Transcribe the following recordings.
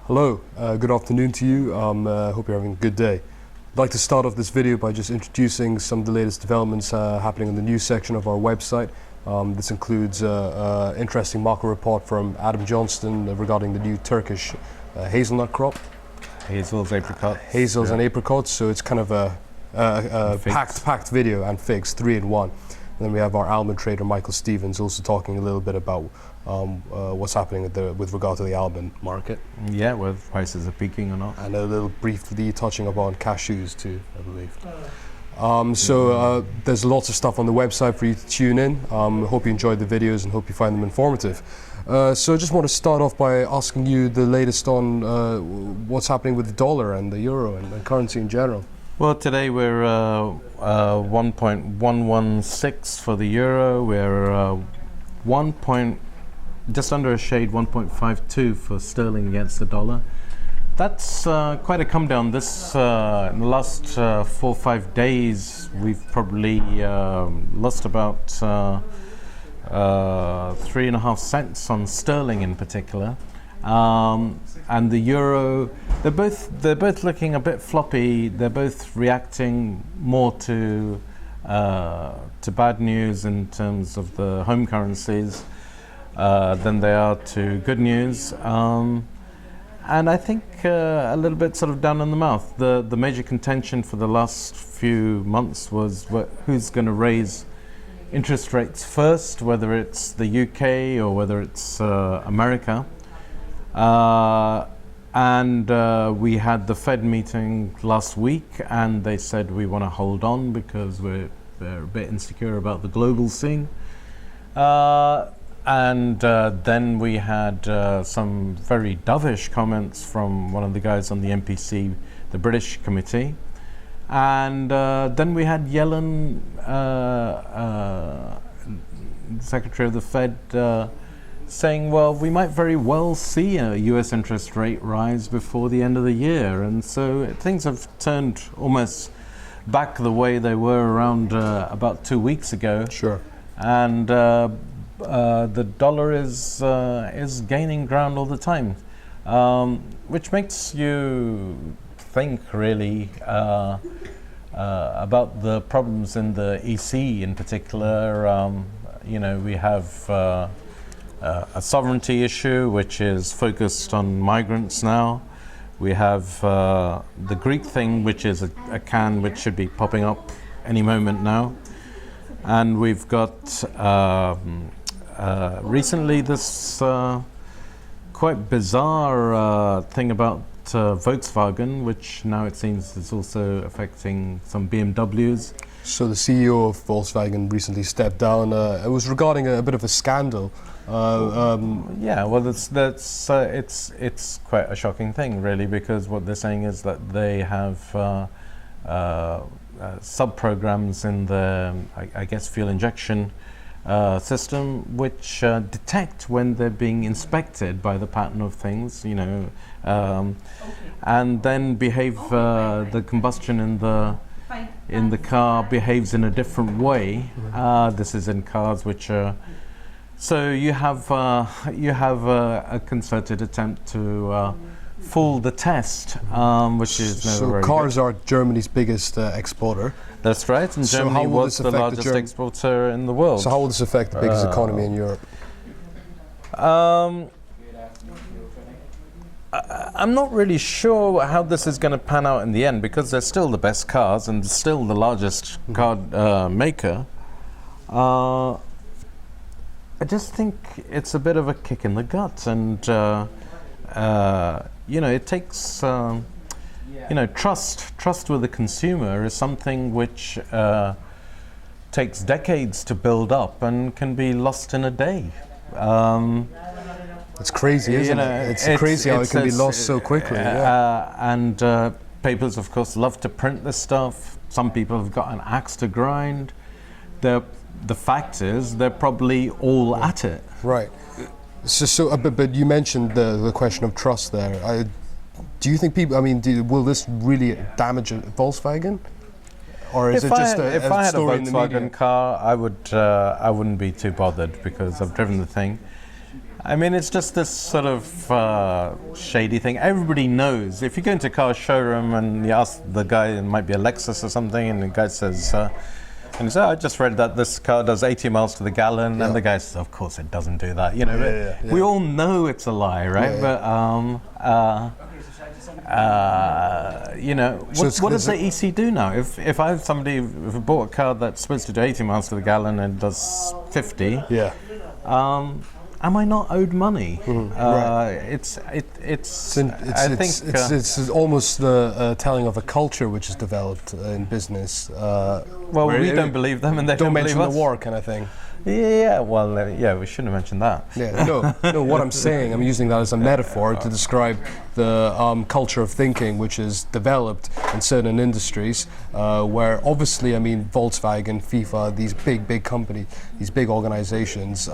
Hello, good afternoon to you. Hope you're having a good day. I'd like to start off this video by just introducing some of the latest developments happening in the news section of our website. This includes an interesting market report from Adam Johnston regarding the new Turkish hazelnut crop. Hazels, apricots. Hazels and apricots, so it's kind of a packed video, and figs, 3 in 1. And then we have our almond trader Michael Stevens also talking a little bit about what's happening with regard to the almond market. Yeah, whether prices are peaking or not. And a little briefly touching upon cashews too, I believe. There's lots of stuff on the website for you to tune in. Hope you enjoyed the videos and hope you find them informative. So I just want to start off by asking you the latest on what's happening with the dollar and the euro and currency in general. Well, today we're 1.116 for the euro. We're just under a shade 1.52 for sterling against the dollar. That's quite a come down. This in the last 4 or 5 days, we've probably lost about 3.5 cents on sterling in particular. And the euro, they're both looking a bit floppy. They're both reacting more to bad news in terms of the home currencies than they are to good news. And I think a little bit sort of down in the mouth. The major contention for the last few months was who's going to raise interest rates first, whether it's the UK or whether it's America. We had the Fed meeting last week, and they said we want to hold on because they're a bit insecure about the global scene. Then we had some very dovish comments from one of the guys on the MPC, the British committee. And then we had Yellen, Secretary of the Fed, saying, well, we might very well see a US interest rate rise before the end of the year. And so things have turned almost back the way they were around about 2 weeks ago. Sure. And the dollar is gaining ground all the time, which makes you think really about the problems in the EC in particular. We have a sovereignty issue which is focused on migrants now. We have the Greek thing, which is a can which should be popping up any moment now. And we've got recently this quite bizarre thing about Volkswagen, which now it seems is also affecting some BMWs. So the CEO of Volkswagen recently stepped down. It was regarding a bit of a scandal. Yeah, well, it's quite a shocking thing, really, because what they're saying is that they have sub-programs in the, I guess, fuel injection system, which detect when they're being inspected by the pattern of things, and then behave. The combustion in the car behaves in a different way. This is in cars which are. So you have a concerted attempt to fool the test, which is never so very cars good. are Germany's biggest exporter. That's right, and So Germany was the largest exporter in the world. So how will this affect the biggest economy in Europe? I'm not really sure how this is going to pan out in the end, because they're still the best cars and still the largest car maker. I just think it's a bit of a kick in the gut, and it takes trust with the consumer is something which takes decades to build up and can be lost in a day. It's crazy, isn't it? It's crazy how it can be lost so quickly. And papers, of course, love to print this stuff. Some people have got an axe to grind. The fact is, they're probably all at it. Right. But you mentioned the question of trust there. Do you think people? Will this really damage Volkswagen, or is it just a if I had a story in the media? Volkswagen car, I wouldn't be too bothered, because I've driven the thing. I mean, it's just this sort of shady thing. Everybody knows. If you go into a car showroom and you ask the guy, it might be a Lexus or something, and the guy says, and he says, I just read that this car does 80 miles to the gallon, and the guy says, of course it doesn't do that. You know, we all know it's a lie, right? But you know, what does the EC do now? If I have somebody who bought a car that's supposed to do 80 miles to the gallon and does 50, am I not owed money? It's almost the telling of a culture which is developed in business. Well, we don't believe them, and they don't believe us. Don't mention the war, kind of thing. Yeah, well, we shouldn't have mentioned that. Yeah, no. What I'm saying, I'm using that as a metaphor to describe the culture of thinking which is developed in certain industries, where obviously, I mean, Volkswagen, FIFA, these big companies, these big organizations,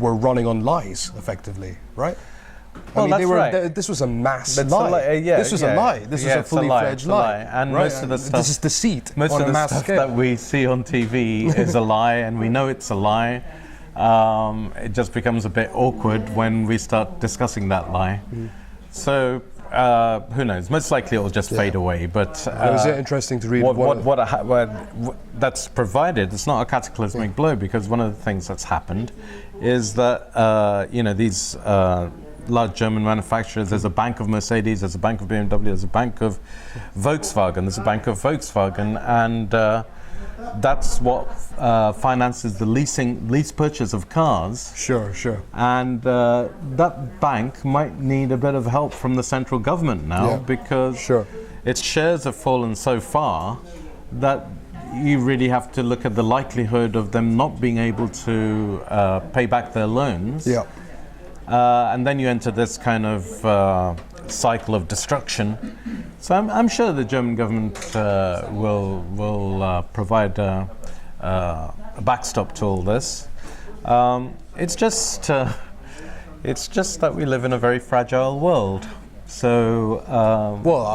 were running on lies, effectively, right? Well, I mean, right. This was a mass That's lie. This was a lie. This is a fully fledged lie. And right? most of the stuff, this is deceit. Most on of a the mass stuff scale. that we see on TV is a lie, and we know it's a lie. It just becomes a bit awkward when we start discussing that lie. So who knows? Most likely it will just fade away. But it was interesting to read. What that's provided. It's not a cataclysmic blow, because one of the things that's happened is that you know, these large German manufacturers. There's a bank of Mercedes. There's a bank of BMW. There's a bank of Volkswagen. There's a bank of Volkswagen, and that's what finances the lease purchase of cars. Sure. And that bank might need a bit of help from the central government now, because its shares have fallen so far that you really have to look at the likelihood of them not being able to pay back their loans. And then you enter this kind of cycle of destruction. So I'm sure the German government will provide a backstop to all this. It's just that we live in a very fragile world. So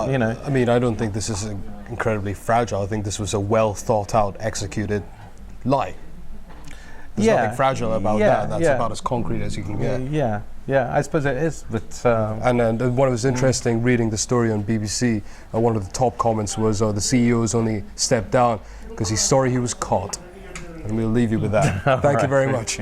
you know, I mean, I don't think this is incredibly fragile. I think this was a well thought out, executed lie. There's nothing fragile about that. That's about as concrete as you can get. I suppose it is. But and what was interesting reading the story on BBC, one of the top comments was, the CEO's only stepped down because he's sorry he was caught. And we'll leave you with that. Thank you very much.